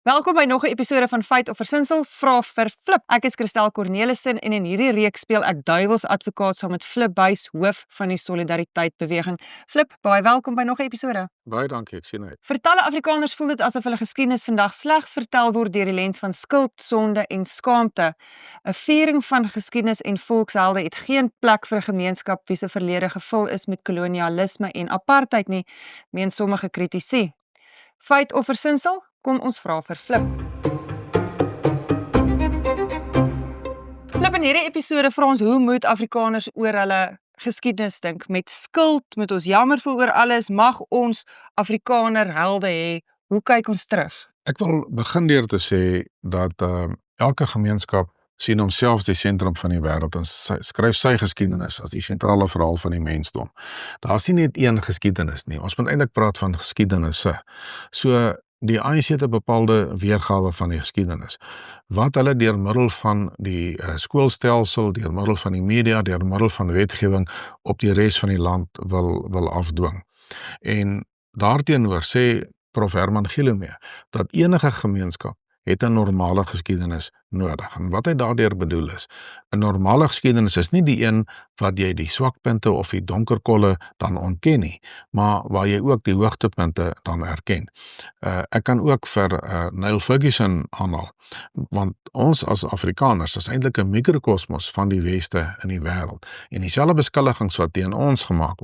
Welkom by nog 'n episode van Feit of Versinsel, Vra vir Flip. Ek is Christel Cornelissen en in hierdie reeks speel ek duiwelsadvokaat saam met Flip Buys, hoof van die Solidariteit Beweging. Flip, baie welkom by nog 'n episode. Baie dankie, ek sien uit. Vir talle Afrikaners voel dit asof hulle geskiedenis vandag slegs vertel word deur die lens van skuld, sonde en skaamte. 'n Viering van geskiedenis en volkshelde het geen plek vir 'n gemeenskap wie se verlede gevul is met kolonialisme en apartheid nie, meen sommige kritici. Feit of Versinsel? Kom ons vra vir Flip. Flip, in hierdie episode vra ons hoe moet Afrikaners oor hulle geskiedenis dink? Met skuld, moet ons jammer voel oor alles, mag ons Afrikaner helde hê? Hoe kyk ons terug? Ek wil begin deur te sê dat elke gemeenskap sien homself as die sentrum van die wêreld en skryf sy geskiedenis as die sentrale verhaal van die mensdom. Daar is nie net een geskiedenis nie, ons moet eintlik praat van geskiedenisse. So die ANC het 'n bepaalde weergawe van die geskiedenis, wat hulle deur middel van die skoolstelsel, deur middel van die media, deur middel van wetgewing op die res van die land wil afdwing. En daarteenoor sê Prof Herman Gillumee dat enige gemeenskap het 'n normale geskiedenis nodig. En wat hy daardeur bedoel is, 'n normale geskiedenis is nie die een wat jy die swakpunte of die donkerkolle dan ontken nie, maar waar jy ook die hoogtepunte dan erken. Ek kan ook vir Niall Ferguson aanhaal, want ons as Afrikaners is eintlik 'n mikrokosmos van die Weste in die wêreld. En dieselfde beskuldigings wat teen ons gemaak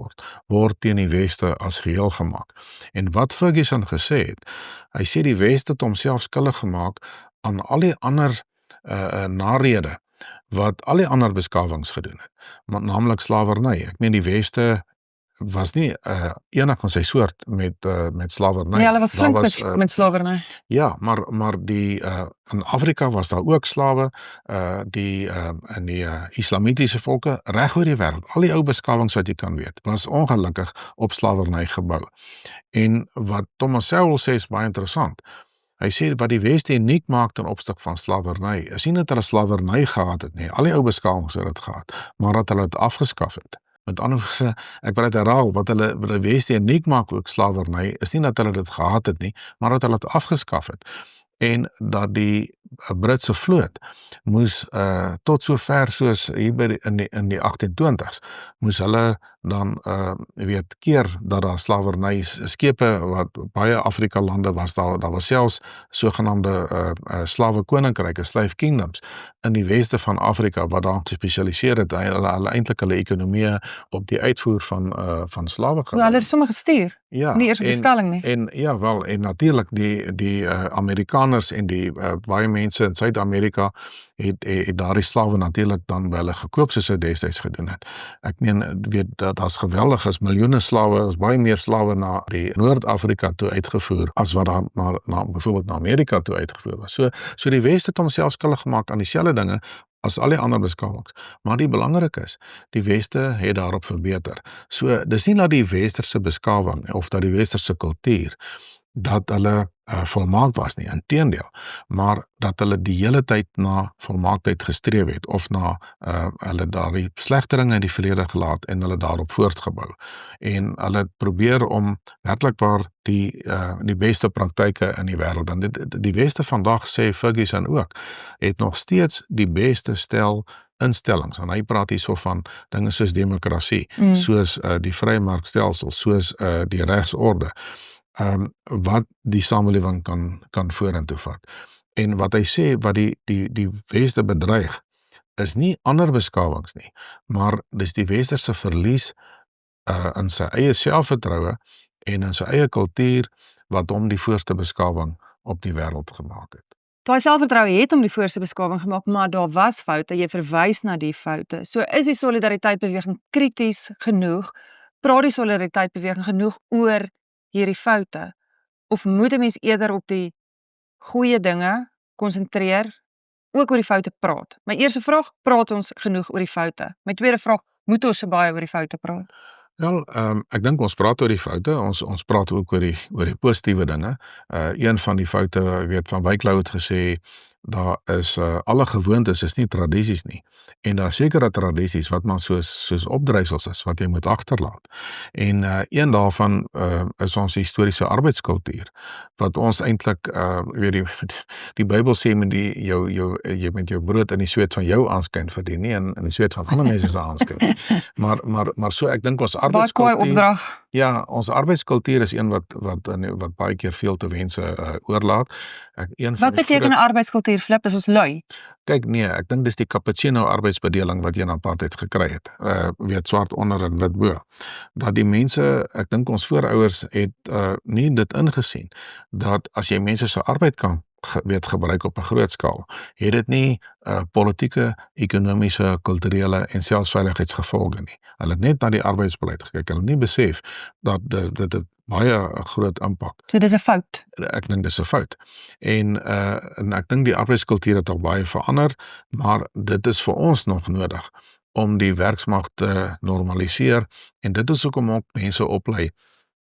word teen die Weste as geheel gemaak. En wat Ferguson gesê het, hy sê die Weste het homself skuldig gemaak aan al die ander narede wat al die ander beskawings gedoen het, naamlik slawerny. Ek meen die Weste was nie enig van sy soort met slawerny. Ja, hulle was flink met slawerny. Ja, maar in Afrika was daar ook slawe, in die islamitiese volke reg oor die wêreld. Al die ou beskawings wat jy kan weet, was ongelukkig op slawerny gebou. En wat Thomas Sowell sê is baie interessant. Hy sê wat die Weste uniek maak ten opsig van slawerny, is nie dat hulle slawerny gehad het nie, al die ou beskawings het dit gehad, maar dat hulle dit afgeskaf het. Met ander woorde, ek wil dit herhaal, wat die Weste uniek maak ook slawerny, is nie dat hulle dit gehad het nie, maar dat hulle dit afgeskaf het. En dat die Britse vloot moes tot so ver soos hier in die 1820s, moes hulle dan keer dat daar slawerny skepe wat baie Afrika lande was, daar was selfs sogenaamde slawe koninkryke, slave kingdoms in die weste van Afrika wat daar gespesialiseer het, hulle eintlik hulle ekonomie op die uitvoer van slawe gebou. Hulle het sommer gestuur. Ja, nie eers op bestelling nie. En natuurlik die Amerikaners en die baie mense in Suid-Amerika het daardie slawe natuurlik dan by hulle gekoop soos hy destyds gedoen het. Ek meen, weet dat as geweldig is, miljoene slawe, is baie meer slawe na die Noord-Afrika toe uitgevoer as wat dan byvoorbeeld na Amerika toe uitgevoer was. So die Weste het homself skuldig gemaak aan dieselfde dinge as al die ander beskawings. Maar die belangrik is, die Weste het daarop verbeter. So, dis nie dat die Westerse beskawing of dat die Westerse kultuur dat hulle volmaak was nie, inteendeel, maar dat hulle die hele tyd na volmaaktheid gestreef het, of na hulle daardie slegteringe in die verlede gelaat en hulle daarop voortgebou. En hulle het probeer om werklik waar die beste praktyke in die wêreld, en die Weste vandag, sê Ferguson ook, het nog steeds die beste stel instellings, en hy praat hierso van dinge soos demokrasie, soos die vrymarkstelsel, soos die regsorde, wat die samelewing kan vorentoe vat. En wat hy sê, wat die Weste bedreig, is nie ander beskawings nie, maar dis die Westerse verlies in sy eie selfvertroue en in sy eie kultuur, wat hom die voorste beskawing op die wêreld gemaak het. Daai selfvertroue het hom die voorste beskawing gemaak, maar daar was foute, jy verwys na die foute. So is die Solidariteitbeweging krities genoeg, praat die Solidariteitbeweging genoeg oor hierdie foute, of moet 'n mens eerder op die goeie dinge konsentreer, ook oor die foute praat? My eerste vraag, praat ons genoeg oor die foute? My tweede vraag, moet ons so baie oor die foute praat? Wel, ek dink ons praat oor die foute, ons praat ook oor die positiewe dinge. Een van die foute, Van Wyk Louw het gesê, daar is alle gewoontes is nie tradisies nie. En daar is sekere tradisies wat maar soos opdrysels is wat jy moet agterlaat. En een daarvan is ons historiese arbeidskultuur wat ons eintlik weet die Bybel sê met jy met jou brood in die sweet van jou aanskyn verdien, nie in die sweet van ander mense se aanskyn nie. Maar so ek dink ons Baie kwaai arbeidskultuur opdrag. ja, ons arbeidskultuur is een wat baie keer veel te wense oorlaat. Wat beteken 'n arbeidskultuur, Flip? Is ons lui? Kyk nee, ek dink dis die cappuccino arbeidsbedeling wat jy in apartheid gekry het. Weet swart onder en wit bo. Dat die mense, ek dink ons voorouers het nie dit ingesien dat as jy mense se arbeid kan gebruik op 'n groot skaal, het dit nie politieke, ekonomiese, kulturele en selfs veiligheidsgevolge nie. Hulle het net na die arbeidsbeleid gekyk. Hulle het nie besef dat dit baie groot impak. So dis 'n fout. Ek dink dis 'n fout. En ek dink die arbeidskultuur het al baie verander, maar dit is vir ons nog nodig om die werksmag te normaliseer en dit is hoekom ook mense oplei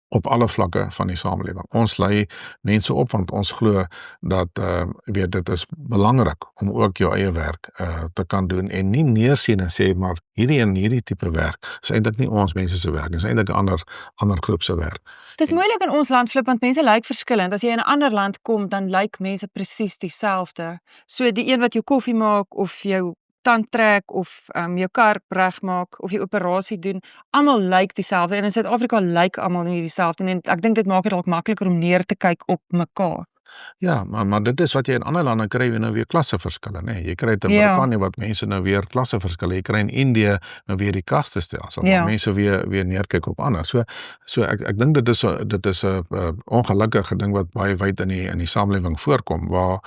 op alle vlakke van die samelewing. Ons lei mense op want ons glo dat weet dit is belangrik om ook jou eie werk te kan doen en nie neersien en sê maar hierdie tipe werk is eintlik nie ons mense se werk, dis eintlik 'n ander groep se werk. Dis moeilik in ons land, Flip, want mense lyk verskillend. As jy in 'n ander land kom, dan lyk mense presies dieselfde. So die een wat jou koffie maak of jou tand trek of jou kar regmaak of jy operasie doen, almal lyk dieselfde en in Suid-Afrika lyk almal nie dieselfde nie en ek dink dit maak dit dalk makliker om neer te kyk op mekaar. Ja, maar dit is wat jy in ander lande kry, jy nou weer klasseverskille, nê. Jy kry dit in Ja. Brittanje wat mense nou weer klasseverskille. Jy kry in Indië nou weer die kastestelsel Ja. waar mense weer neerkyk op ander. So ek dink dit is 'n ongelukkige ding wat baie wyd in die samelewing voorkom waar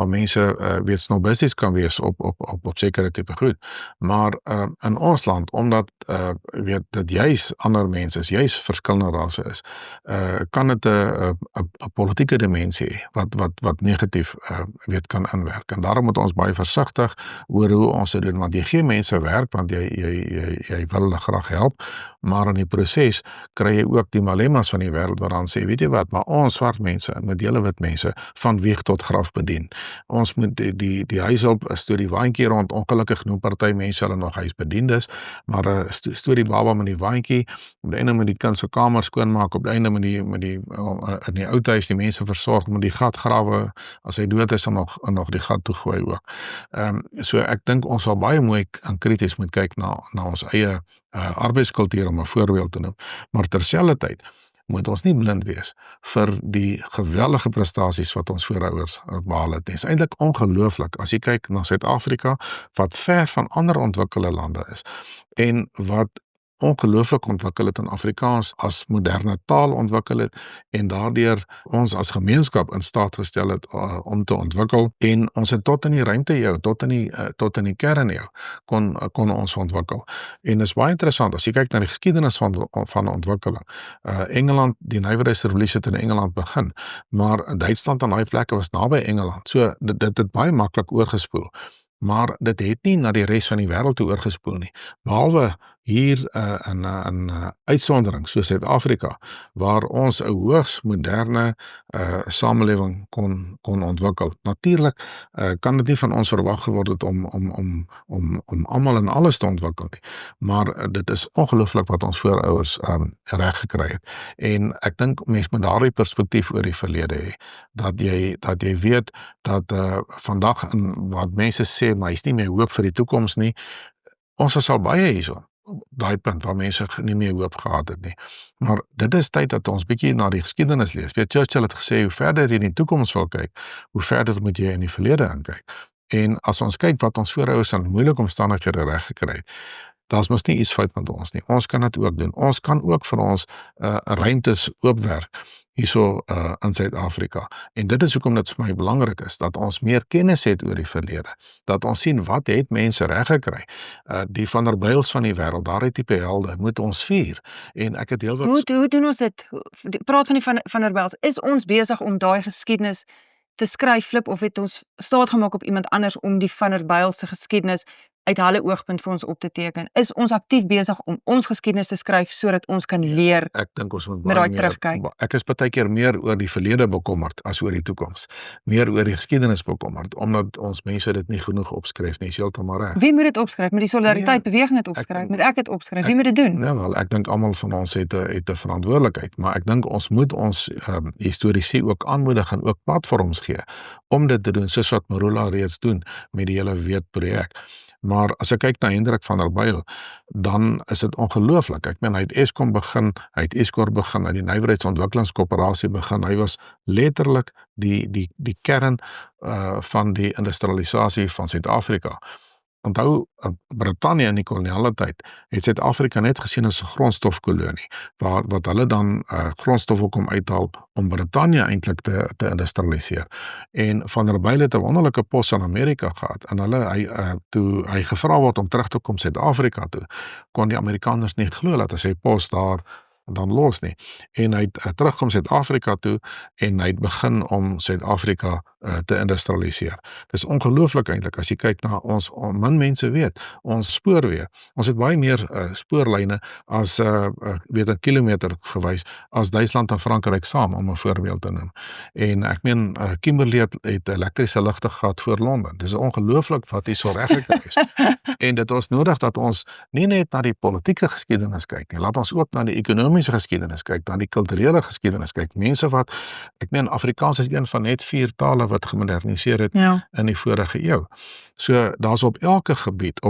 mense weet snobisties kan wees op sekere tipe goed. Maar in ons land omdat weet dit juis ander mense is, juis verskillende rasse is, kan dit 'n politieke dimensie hê wat negatief weet kan inwerk. En daarom moet ons baie versigtig oor hoe ons dit doen want jy gee mense werk want jy wil hulle graag help, maar in die proses kry jy ook die malemmas van die wêreld wat dan sê, weet jy wat, maar ons swart mense en met hele wit mense van wieg tot graf bedien. Ons moet die huishulp stoor die waantjie rond, ongelukkig noem party mense hulle nog huisbediendes, maar stoor die baba met die waantjie, op die einde moet die kind se kamer skoonmaak, op die einde moet die in die ou huis die mense versorg, moet die gat grawe, as hy dood is, dan nog die gat toegooi ook. So ek dink ons sal baie mooi en krities moet kyk na ons eie arbeidskultuur om 'n voorbeeld te noem, maar terselfdertyd moet ons nie blind wees vir die geweldige prestasies wat ons voorouers behaal het. Dit is eintlik ongelooflik as jy kyk na Suid-Afrika wat ver van ander ontwikkelde lande is en wat ongelooflik ontwikkel het in Afrikaans as moderne taal ontwikkel het en daardeur ons as gemeenskap in staat gestel het om te ontwikkel en ons het tot in die ruimte jou, tot in die kern jou kon ons ontwikkel. En is baie interessant as jy kyk na die geskiedenis van ontwikkeling. Engeland, die nywerheidsrevolusie het in Engeland begin, maar Duitsland aan daai plekke was naby Engeland. So dit het baie maklik oorgespoel. Maar dit het nie na die res van die wêreld toe oorgespoel nie. Behalwe hier in uitsondering soos Suid-Afrika waar ons 'n hoogs moderne samelewing kon ontwikkel. Natuurlik kan dit nie van ons verwag geword het om almal en alles te ontwikkel nie. Maar dit is ongelooflik wat ons voorouers reg gekry het. En ek dink mens moet daardie perspektief oor die verlede hê. Dat jy weet dat vandag wat mense sê maar is nie meer hoop vir die toekoms nie. Ons is al baie hierso. Daai punt waar mense nie meer hoop gehad het nie. Maar dit is tyd dat ons bietjie na die geskiedenis lees. Weet Churchill het gesê hoe verder jy in die toekoms wil kyk, hoe verder moet jy in die verlede inkyk. En as ons kyk wat ons voorouers in moeilike omstandighede reg gekry het, daar's mos nie iets fout met ons nie. Ons kan dit ook doen. Ons kan ook vir ons ruimtes oopwerk hierso in Suid-Afrika. En dit is hoekom dit vir my belangrik is dat ons meer kennis het oor die verlede. Dat ons sien wat het mense reg gekry. Die Van der Bijls van die wêreld, daardie tipe helde moet ons vier. En ek het heelwat Hoe doen ons dit? Praat van die Van der Bijls. Is ons besig om daai geskiedenis te skryf, Flip, of het ons staat gemaak op iemand anders om die Van der Bijls se geskiedenis uit hulle oogpunt vir ons op te teken? Is ons aktief besig om ons geskiedenis te skryf sodat ons kan leer Ek dink ons moet met baie daai terugkyk? ek is baie keer meer oor die verlede bekommerd as oor die toekoms. Meer oor die geskiedenis bekommerd, omdat ons mense dit nie genoeg opskryf nie, is heeltemal reg. Wie moet dit opskryf? Moet die solidariteit beweging dit opskryf? Moet ek dit opskryf? Wie moet dit doen? Ja wel, ek dink almal van ons het 'n verantwoordelikheid, maar ek dink ons moet ons historiese ook aanmoedig en ook platforms gee om dit te doen, soos wat Marula reeds doen met die hele Weet-projek. Maar as ek kyk na Hendrik van der Byl, dan is dit ongelooflik. Ek meen, hy het Eskom begin, hy het Eskom begin, hy het die Nywerheidsontwikkelingskoöperasie begin. Hy was letterlik die kern van die industrialisasie van Suid-Afrika. Onthou, Brittanje in die koloniale tyd het Suid-Afrika net gesien as 'n grondstofkolonie, wat hulle dan grondstoffe kom uithaal om Brittanje eintlik te industrialiseer. En Van der Byl het 'n wonderlike pos in Amerika gehad, en toe hy gevra word om terug te kom Suid-Afrika toe, kon die Amerikaners nie glo dat hy sy pos daar dan los nie. En hy het terugkom Suid-Afrika toe en hy het begin om Suid-Afrika te industrialiseer. Dis ongelooflik eintlik as jy kyk na ons min mense weet, ons spoorweë. Ons het baie meer spoorlyne as weet 'n kilometer gewys as Duitsland en Frankryk saam, om 'n voorbeeld te noem. En ek meen Kimberley het elektriese ligte gehad voor Londen. Dis ongelooflik wat hier so reg gekry is. En dit is nodig dat ons nie net na die politieke geskiedenis kyk nie, laat ons ook na die ekonomiese geskiedenis kyk, na die kulturele geskiedenis kyk. Mense wat, ek meen Afrikaans is een van net 4 tale wat gemoderniseer het in die vorige eeu. So daar's op elke gebied,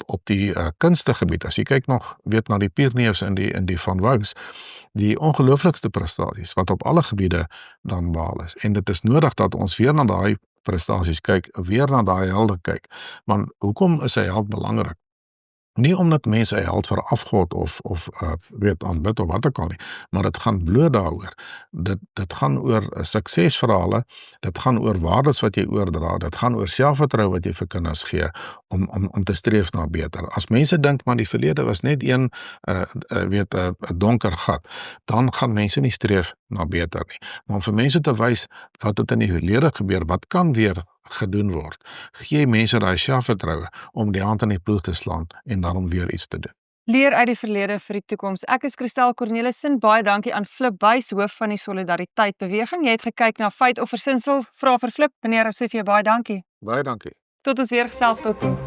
op die kunstegebied, as jy kyk nog weet na die Pyrenees en die Van Wouws, die ongelooflikste prestasies wat op alle gebiede dan behaal is. En dit is nodig dat ons weer na daai prestasies kyk, weer na daai helde kyk. Want hoekom is 'n held belangrik? Nie omdat mense 'n held vir afgod of weet aanbid of wat ook al nie, maar dit gaan bloot daaroor. Dit gaan oor suksesverhale, dit gaan oor waardes wat jy oordra, dit gaan oor selfvertroue wat jy vir kinders gee om te streef na beter. As mense dink maar die verlede was net een weet 'n donker gat, dan gaan mense nie streef na beter nie. Maar om vir mense te wys wat het in die verlede gebeur, wat kan weer gedoen word, gee mense daai selfvertroue om die hand in die ploeg te slaan en daarom weer iets te doen. Leer uit die verlede vir die toekoms. Ek is Christel Cornelissen, baie dankie aan Flip Buys, hoof van die Solidariteit Beweging. Jy het gekyk na feit of versinsel, vra vir Flip. Meneer, ek sê vir jou baie dankie. Baie dankie. Tot ons weer gesels, totsiens.